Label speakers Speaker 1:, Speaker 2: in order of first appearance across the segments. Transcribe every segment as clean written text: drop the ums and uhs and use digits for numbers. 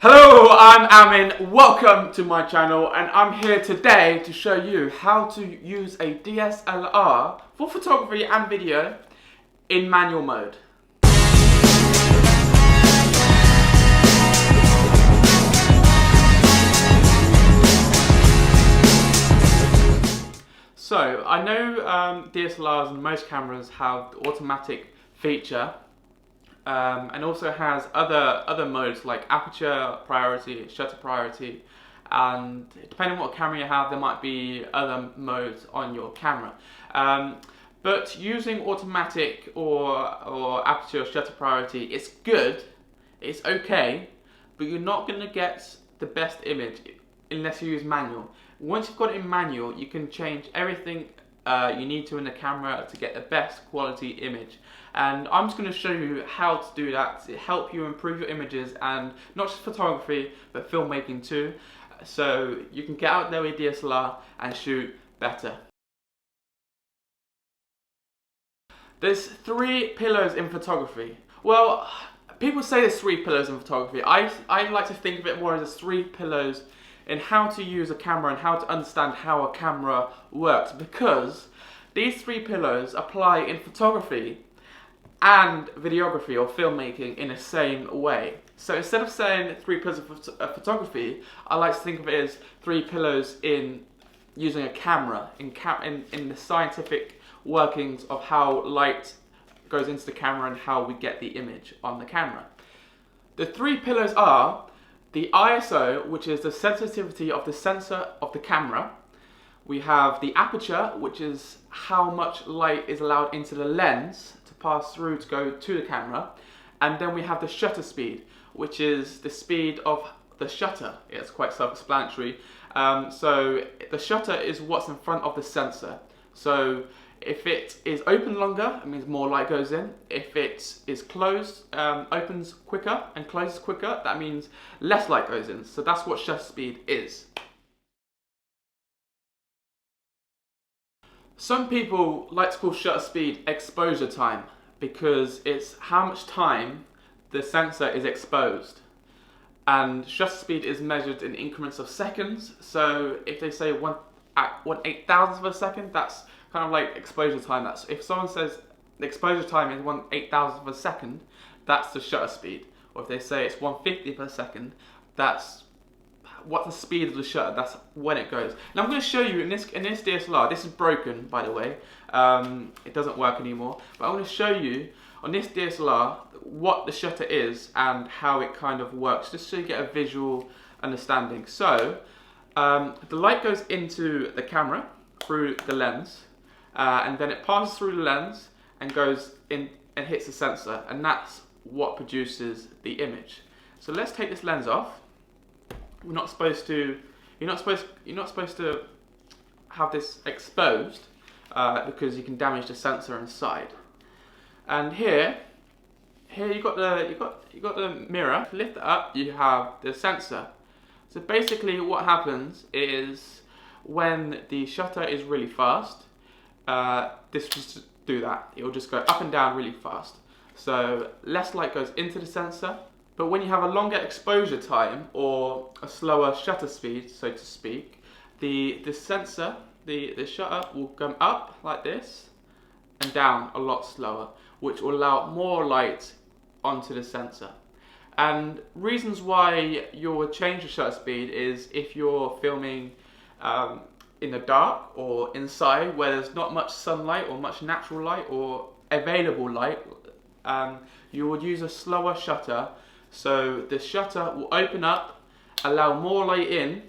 Speaker 1: Hello, I'm Amin, welcome to my channel, and I'm here today to show you how to use a DSLR for photography and video in manual mode. So, I know DSLRs and most cameras have the automatic feature, and also has other modes like aperture priority, shutter priority, and depending on what camera you have, there might be other modes on your camera. But using automatic or aperture or shutter priority, it's good, it's okay, but you're not going to get the best image unless you use manual. Once you've got it in manual, you can change everything you need to in the camera to get the best quality image. And I'm just going to show you how to do that to help you improve your images, and not just photography but filmmaking too, so you can get out there with DSLR and shoot better. There's 3 pillars in photography. Well, people say there's 3 pillars in photography. I like to think of it more as 3 pillars in how to use a camera and how to understand how a camera works, because these 3 pillars apply in photography and videography or filmmaking in the same way. So instead of saying 3 pillars of photography, I like to think of it as 3 pillars in using a camera, in the scientific workings of how light goes into the camera and how we get the image on the camera. The 3 pillars are the ISO, which is the sensitivity of the sensor of the camera. We have the aperture, which is how much light is allowed into the lens to pass through to go to the camera. And then we have the shutter speed, which is the speed of the shutter. It's quite self-explanatory. So the shutter is what's in front of the sensor. So if it is open longer, it means more light goes in. If it is closed, opens quicker and closes quicker, that means less light goes in. So that's what shutter speed is. Some people like to call shutter speed exposure time, because it's how much time the sensor is exposed. And shutter speed is measured in increments of seconds. So if they say 1/8,000th of a second, that's kind of like exposure time. That's if someone says the exposure time is 1/8,000th of a second, that's the shutter speed. Or if they say it's 1/50th of a second, that's what's the speed of the shutter, that's when it goes. Now I'm going to show you in this DSLR, this is broken by the way, it doesn't work anymore, but I'm going to show you on this DSLR what the shutter is and how it kind of works, just so you get a visual understanding. So the light goes into the camera through the lens, and then it passes through the lens and goes in and hits the sensor, and that's what produces the image. So let's take this lens off. You're not supposed to have this exposed because you can damage the sensor inside. And here you got the mirror. Lift it up, you have the sensor. So basically what happens is when the shutter is really fast, this will just do that. It will just go up and down really fast. So less light goes into the sensor. But when you have a longer exposure time or a slower shutter speed, so to speak, the sensor, the shutter will come up like this and down a lot slower, which will allow more light onto the sensor. And reasons why you'll change the shutter speed is if you're filming in the dark or inside where there's not much sunlight or much natural light or available light, you would use a slower shutter. So the shutter will open up, allow more light in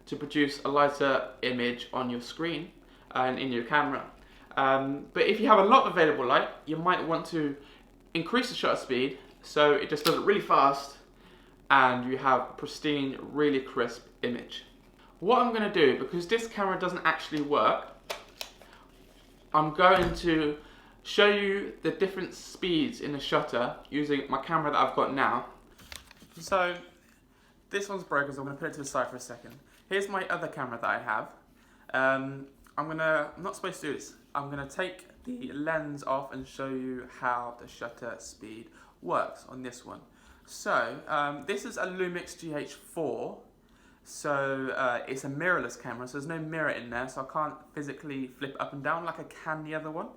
Speaker 1: to produce a lighter image on your screen and in your camera. But if you have a lot of available light, you might want to increase the shutter speed so it just does it really fast and you have a pristine, really crisp image. What I'm going to do, because this camera doesn't actually work, I'm going to show you the different speeds in the shutter using my camera that I've got now. So this one's broken, so I'm going to put it to the side for a second. Here's my other camera that I have. I'm not supposed to do this. I'm going to take the lens off and show you how the shutter speed works on this one. So this is a Lumix GH4. So it's a mirrorless camera, so there's no mirror in there, so I can't physically flip it up and down like I can the other one.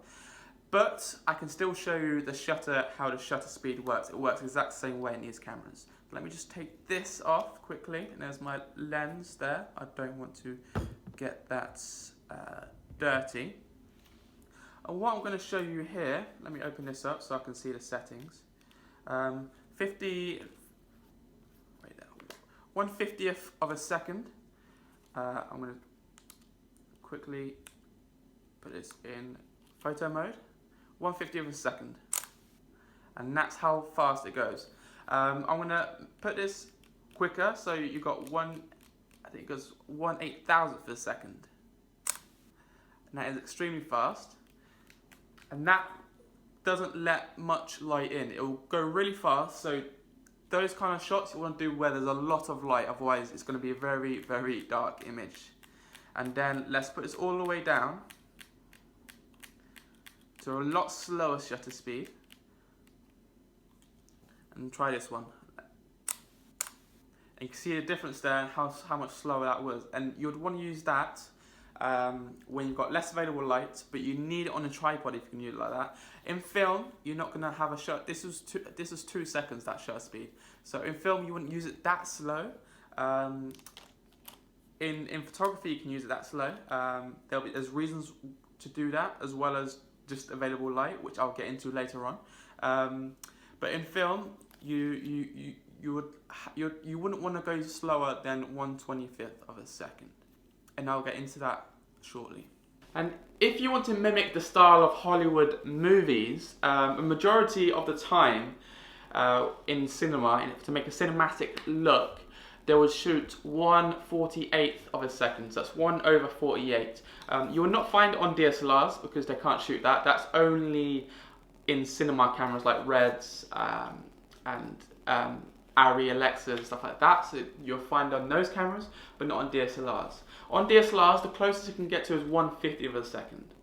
Speaker 1: But I can still show you the shutter, how the shutter speed works. It works the exact same way in these cameras. Let me just take this off quickly, and there's my lens there. I don't want to get that dirty. And what I'm going to show you here, let me open this up so I can see the settings. 1/50th of a second. I'm going to quickly put this in photo mode. 1/50th of a second. And that's how fast it goes. I'm going to put this quicker, so you got I think it goes 1/8000th of a second. And that is extremely fast. And that doesn't let much light in. It will go really fast, so those kind of shots you want to do where there's a lot of light, otherwise it's going to be a very, very dark image. And then let's put this all the way down to a lot slower shutter speed. And try this one. And you can see the difference there and how much slower that was. And you'd want to use that when you've got less available light, but you need it on a tripod if you can use it like that. In film, you're not going to have a shutter. This is 2 seconds, that shutter speed. So in film, you wouldn't use it that slow. In photography, you can use it that slow. There's reasons to do that, as well as just available light, which I'll get into later on. But in film, you wouldn't want to go slower than 1/25th of a second, and I'll get into that shortly. And if you want to mimic the style of Hollywood movies, a majority of the time in cinema, to make a cinematic look, they would shoot 1/48th of a second, so that's 1/48. You will not find it on DSLRs because they can't shoot that. That's only in cinema cameras like Reds and Arri, Alexas, stuff like that. So you'll find on those cameras, but not on DSLRs. On DSLRs, the closest you can get to is 1/50th of a second.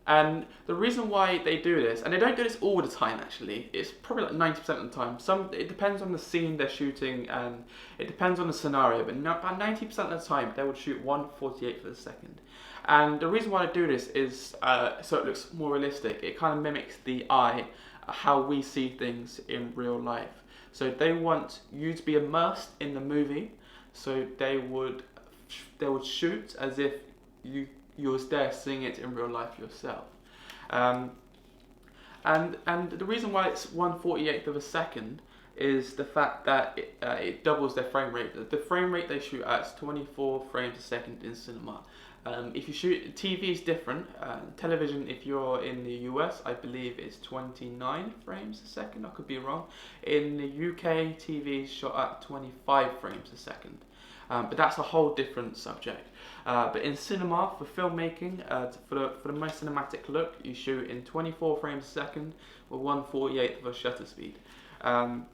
Speaker 1: And the reason why they do this, and they don't do this all the time actually, it's probably like 90% of the time. It depends on the scene they're shooting, and it depends on the scenario, but about 90% of the time they would shoot 1/48th of a second. And the reason why they do this is so it looks more realistic. It kind of mimics the eye, how we see things in real life. So they want you to be immersed in the movie, so they would shoot as if you was there seeing it in real life yourself. And the reason why it's 1/48th of a second is the fact that it doubles their frame rate. The frame rate they shoot at is 24 frames a second in cinema. If you shoot, TV is different. Television, if you're in the US, I believe it's 29 frames a second. I could be wrong. In the UK, TV is shot at 25 frames a second. But that's a whole different subject. But in cinema, for filmmaking, for the most cinematic look, you shoot in 24 frames a second with 1/48th of a shutter speed. And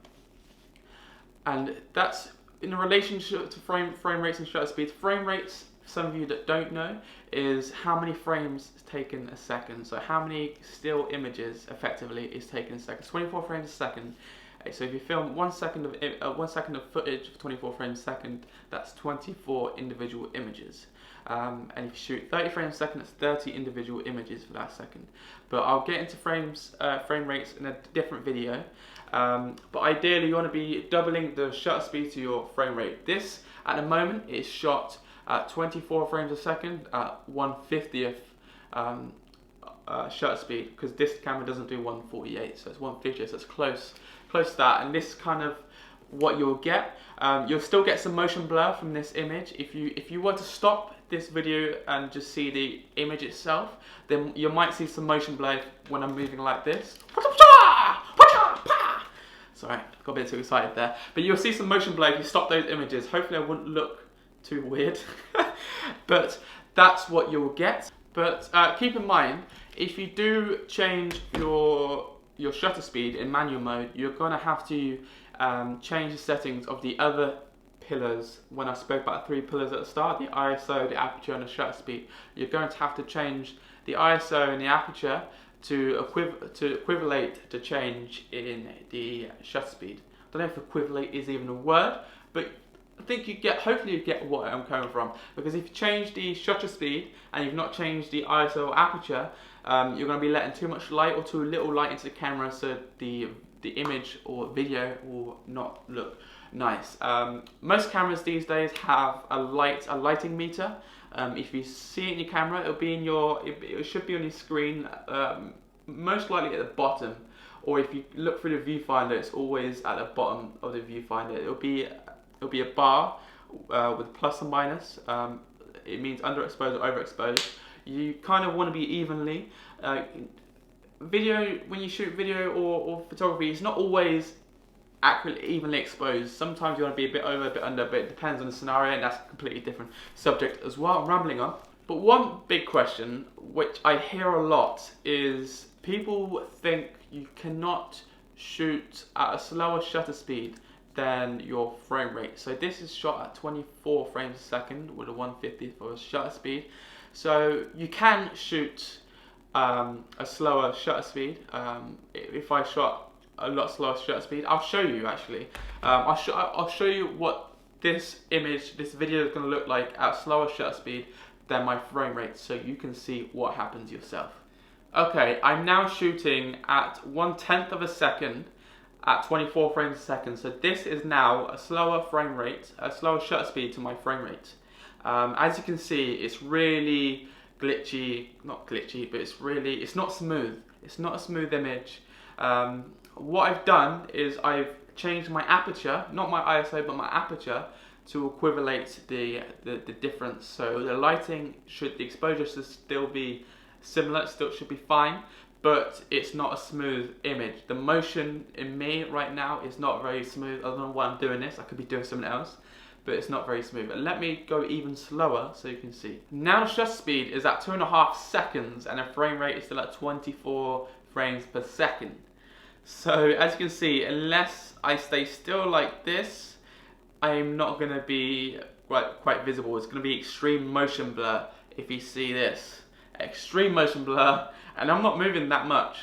Speaker 1: that's in relationship to frame rates and shutter speeds. Frame rates, some of you that don't know, is how many frames is taken a second. So how many still images effectively is taken a second. 24 frames a second. So if you film 1 second of footage for 24 frames a second, that's 24 individual images. And if you shoot 30 frames a second, that's 30 individual images for that second. But I'll get into frame rates in a different video. But ideally, you want to be doubling the shutter speed to your frame rate. This, at the moment, is shot at 24 frames a second at 1/50th shutter speed, because this camera doesn't do 1/48, so it's 1/50th, so it's close to that. And this is kind of what you'll get. You'll still get some motion blur from this image. If you were to stop this video and just see the image itself, then you might see some motion blur when I'm moving like this. Sorry, got a bit too excited there. But you'll see some motion blur if you stop those images. Hopefully I wouldn't look too weird. But that's what you'll get. But keep in mind, if you do change your shutter speed in manual mode, you're going to have to change the settings of the other pillars. When I spoke about the 3 pillars at the start, the ISO, the aperture and the shutter speed, you're going to have to change the ISO and the aperture to equivalate to change in the shutter speed. don't know if equivalent is even a word, but I think hopefully you get what I'm coming from, because if you change the shutter speed and you've not changed the ISO or aperture, you're going to be letting too much light or too little light into the camera, so the image or video will not look nice. Most cameras these days have a lighting meter. If you see it in your camera, it should be on your screen, most likely at the bottom, or if you look through the viewfinder, it's always at the bottom of the viewfinder. It'll be a bar with plus and minus. It means underexposed or overexposed. You kind of want to be evenly. When you shoot video or photography, it's not always accurately evenly exposed. Sometimes you want to be a bit over, a bit under, but it depends on the scenario, and that's a completely different subject as well. I'm rambling on. But one big question, which I hear a lot, is people think you cannot shoot at a slower shutter speed than your frame rate. So this is shot at 24 frames a second with a 1/50 for a shutter speed. So you can shoot a slower shutter speed. If I shot a lot slower shutter speed, I'll show you actually. I'll show you what this video is going to look like at slower shutter speed than my frame rate, so you can see what happens yourself. Okay, I'm now shooting at 1/10 of a second at 24 frames a second. So this is now a slower frame rate, a slower shutter speed to my frame rate. As you can see, it's really glitchy, not glitchy, but it's not smooth. It's not a smooth image. What I've done is I've changed my aperture, not my ISO, but my aperture, to equivalate the difference. So the the exposure should still be similar, it still should be fine, but it's not a smooth image. The motion in me right now is not very smooth. I don't know why I'm doing this, I could be doing something else, but it's not very smooth. But let me go even slower so you can see. Now the shutter speed is at 2.5 seconds and the frame rate is still at 24 frames per second. So as you can see, unless I stay still like this, I'm not going to be quite visible. It's going to be extreme motion blur if you see this. Extreme motion blur, and I'm not moving that much.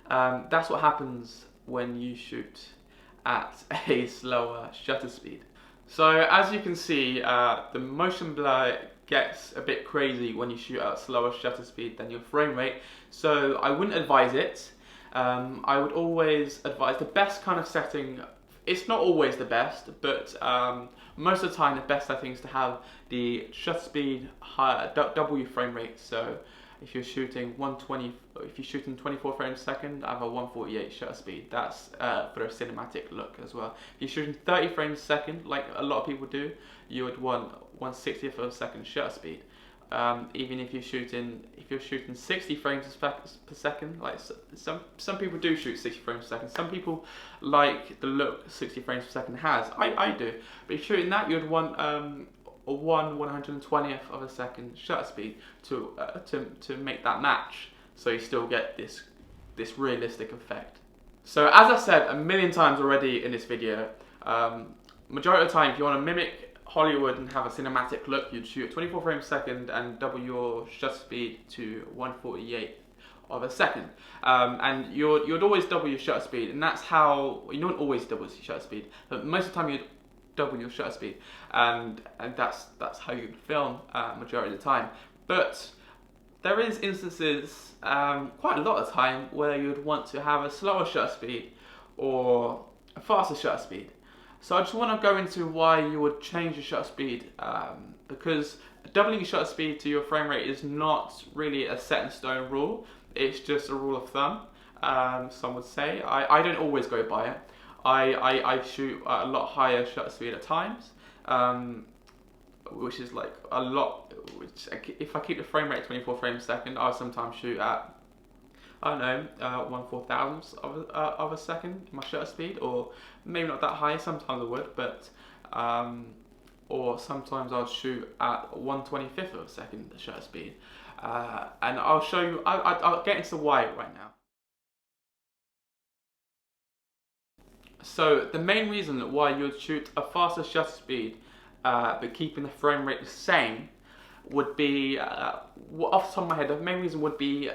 Speaker 1: That's what happens when you shoot at a slower shutter speed. So as you can see, the motion blur gets a bit crazy when you shoot at a slower shutter speed than your frame rate. So I wouldn't advise it. I would always advise the best kind of setting. It's not always the best, but most of the time the best setting is to have the shutter speed double your frame rate. So if you're shooting 24 frames a second, I have a 148 shutter speed. That's for a cinematic look as well. If you're shooting 30 frames a second, like a lot of people do, you would want 1/60th of a second shutter speed. Even if you're shooting 60 frames per second, like some people do shoot 60 frames per second. Some people like the look 60 frames per second has. I do. But if you're shooting that, you'd want a 1/120th of a second shutter speed to make that match, so you still get this realistic effect. So as I said a million times already in this video, majority of the time if you want to mimic Hollywood and have a cinematic look, you'd shoot 24 frames a second and double your shutter speed to 1/48 of a second. And you'd always double your shutter speed, and that's how, you don't always double your shutter speed, but most of the time you'd double your shutter speed, and that's how you'd film majority of the time. But there is instances, quite a lot of time, where you'd want to have a slower shutter speed or a faster shutter speed. So I just want to go into why you would change your shutter speed, because doubling your shutter speed to your frame rate is not really a set in stone rule. It's just a rule of thumb, some would say. I don't always go by it. I shoot at a lot higher shutter speed at times, which is like a lot. Which if I keep the frame rate 24 frames a second, I'll sometimes shoot at, I don't know, 1/4000th of a second my shutter speed, or maybe not that high. Sometimes I would, but or sometimes I'll shoot at 1/25th of a second shutter speed, and I'll show you. I'll get into why right now. So the main reason why you'd shoot a faster shutter speed but keeping the frame rate the same would be, off the top of my head, the main reason would be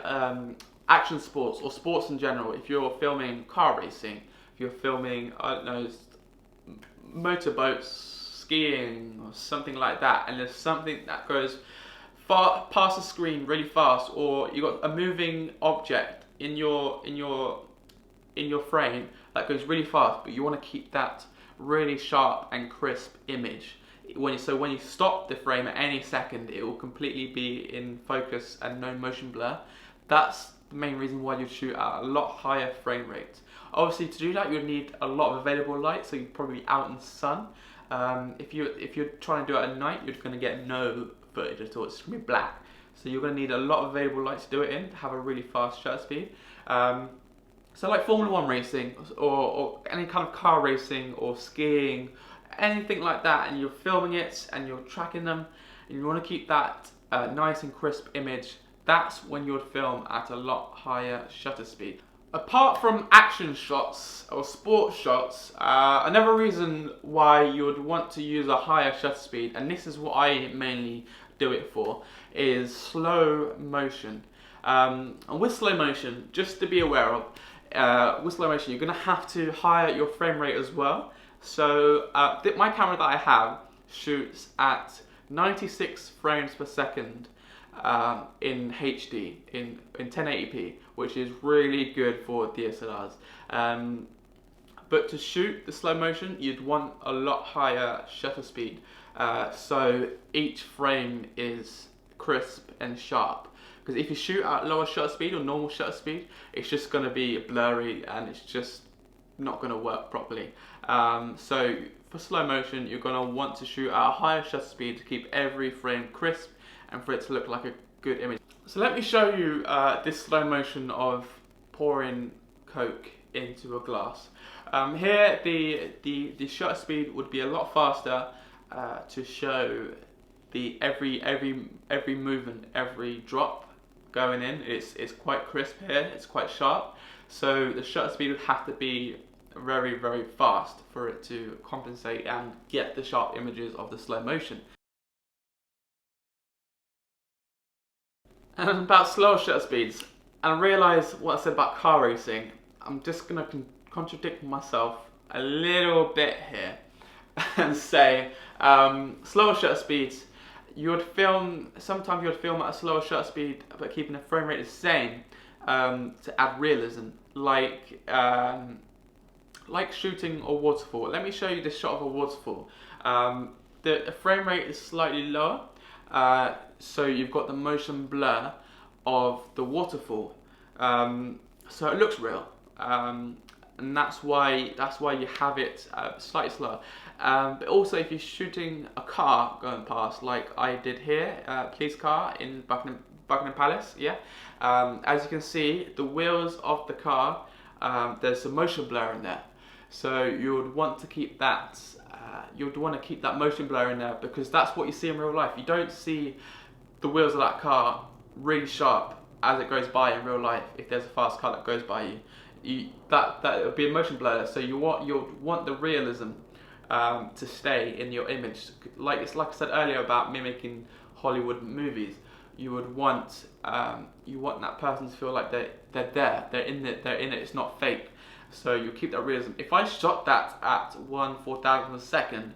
Speaker 1: action sports or sports in general. If you're filming car racing, if you're filming, I don't know, motorboats, skiing or something like that, and there's something that goes far past the screen really fast, or you got a moving object in your frame that goes really fast, but you want to keep that really sharp and crisp image. So when you stop the frame at any second, it will completely be in focus and no motion blur. That's the main reason why you'd shoot at a lot higher frame rates. Obviously, to do that, you'd need a lot of available light, so you'd probably be out in the sun. If you're trying to do it at night, you're going to get no footage at all. It's going to be black. So you're going to need a lot of available light to do it in, to have a really fast shutter speed. So like Formula 1 racing, or any kind of car racing, or skiing, anything like that, and you're filming it and you're tracking them, and you want to keep that nice and crisp image, that's when you would film at a lot higher shutter speed. Apart from action shots or sports shots, another reason why you would want to use a higher shutter speed, and this is what I mainly do it for, is slow motion. And with slow motion, just to be aware of, with slow motion, you're going to have to higher your frame rate as well. So my camera that I have shoots at 96 frames per second in HD, in 1080p, which is really good for DSLRs. But to shoot the slow motion, you'd want a lot higher shutter speed, so each frame is crisp and sharp. Because if you shoot at lower shutter speed or normal shutter speed, it's just going to be blurry and it's just not going to work properly. So for slow motion, you're going to want to shoot at a higher shutter speed to keep every frame crisp and for it to look like a good image. So let me show you this slow motion of pouring Coke into a glass. Here the shutter speed would be a lot faster to show the every movement, every drop going in. It's quite crisp here, it's quite sharp, so the shutter speed would have to be very, very fast for it to compensate and get the sharp images of the slow motion. And about slower shutter speeds, and I realise what I said about car racing, I'm just going to contradict myself a little bit here and say slower shutter speeds, sometimes you would film at a slower shutter speed but keeping the frame rate the same to add realism, like shooting a waterfall. Let me show you this shot of a waterfall. The frame rate is slightly lower, so you've got the motion blur of the waterfall, so it looks real, and that's why you have it slightly slower. But also, if you're shooting a car going past, like I did here, police car in Buckingham Palace, yeah. As you can see, the wheels of the car, there's some motion blur in there, so you would want to keep that. Motion blur in there, because that's what you see in real life. You don't see the wheels of that car really sharp as it goes by in real life. If there's a fast car that goes by you, that would be a motion blur. So you want the realism to stay in your image. Like I said earlier about mimicking Hollywood movies, you would want that person to feel like they're there, they're in it, it's not fake. So you keep that realism. If I shot that at 1/4000th of a second,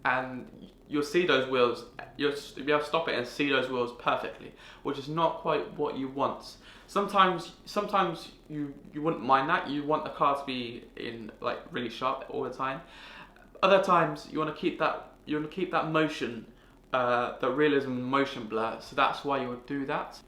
Speaker 1: and you'll see those wheels, you'll be able to stop it and see those wheels perfectly, which is not quite what you want. Sometimes you wouldn't mind that. You want the car to be in like really sharp all the time. Other times you want to keep that motion, the realism motion blur. So that's why you would do that.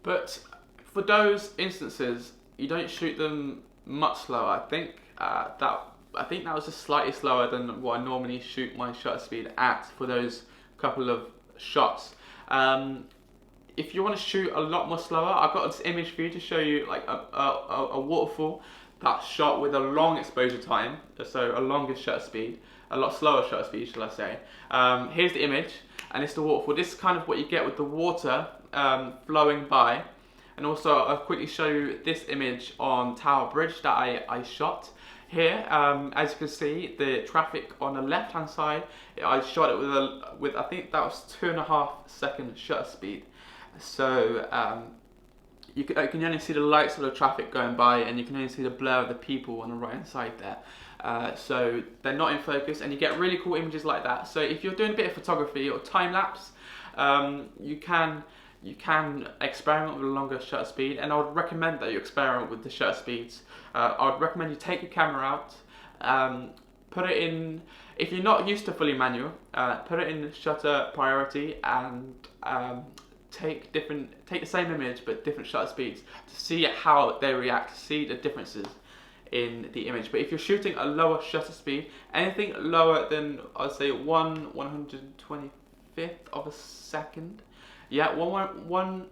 Speaker 1: But for those instances, you don't shoot them much slower. I think that was just slightly slower than what I normally shoot my shutter speed at for those couple of shots. If you want to shoot a lot more slower, I've got this image for you to show you, like a waterfall that's shot with a long exposure time, so a longer shutter speed, a lot slower shutter speed, shall I say. Here's the image, and it's the waterfall. This is kind of what you get with the water flowing by. And also, I'll quickly show you this image on Tower Bridge that I shot. Here, as you can see, the traffic on the left-hand side, I shot it with I think that was 2.5 second shutter speed. So you can only see the lights of the traffic going by, and you can only see the blur of the people on the right-hand side there. so they're not in focus, and you get really cool images like that. So if you're doing a bit of photography or time lapse, you can experiment with a longer shutter speed, and I would recommend that you experiment with the shutter speeds. I would recommend you take your camera out, put it in, if you're not used to fully manual, put it in shutter priority, and take the same image but different shutter speeds to see how they react, to see the differences in the image. But if you're shooting a lower shutter speed, anything lower than, I'd say 1/125th of a second, yeah, one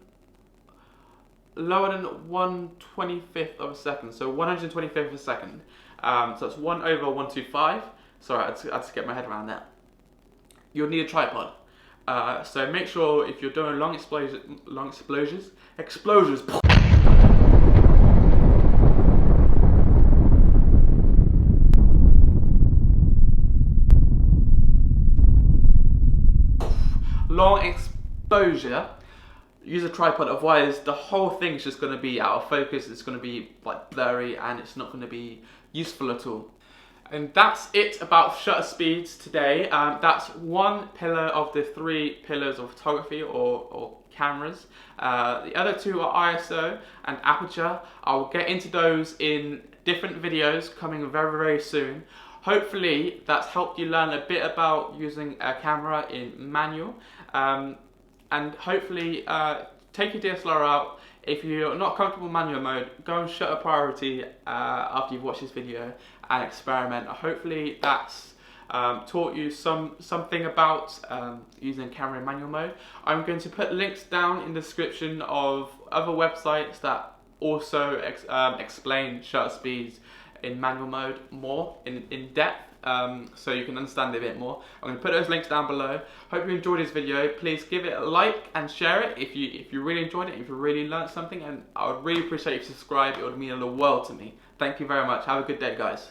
Speaker 1: lower than 1/25th of a second, so 125th of a second, so it's 1/125. Sorry, I had to get my head around that. You'll need a tripod. So make sure if you're doing long explosions, long exposure, use a tripod, otherwise the whole thing's just going to be out of focus, it's going to be like blurry, and it's not going to be useful at all. And that's it about shutter speeds today. That's one pillar of the 3 pillars of photography or cameras. The other 2 are ISO and Aperture. I'll get into those in different videos coming very, very soon. Hopefully that's helped you learn a bit about using a camera in manual, and hopefully take your DSLR out. If you're not comfortable in manual mode, go and shutter priority after you've watched this video and experiment. Hopefully that's taught you something about using a camera in manual mode. I'm going to put links down in the description of other websites that also explain shutter speeds in manual mode more in depth, so you can understand it a bit more. I'm going to put those links down below. Hope you enjoyed this video. Please give it a like and share it if you really enjoyed it, if you really learned something, and I would really appreciate if you subscribe. It would mean the world to me. Thank you very much. Have a good day, guys.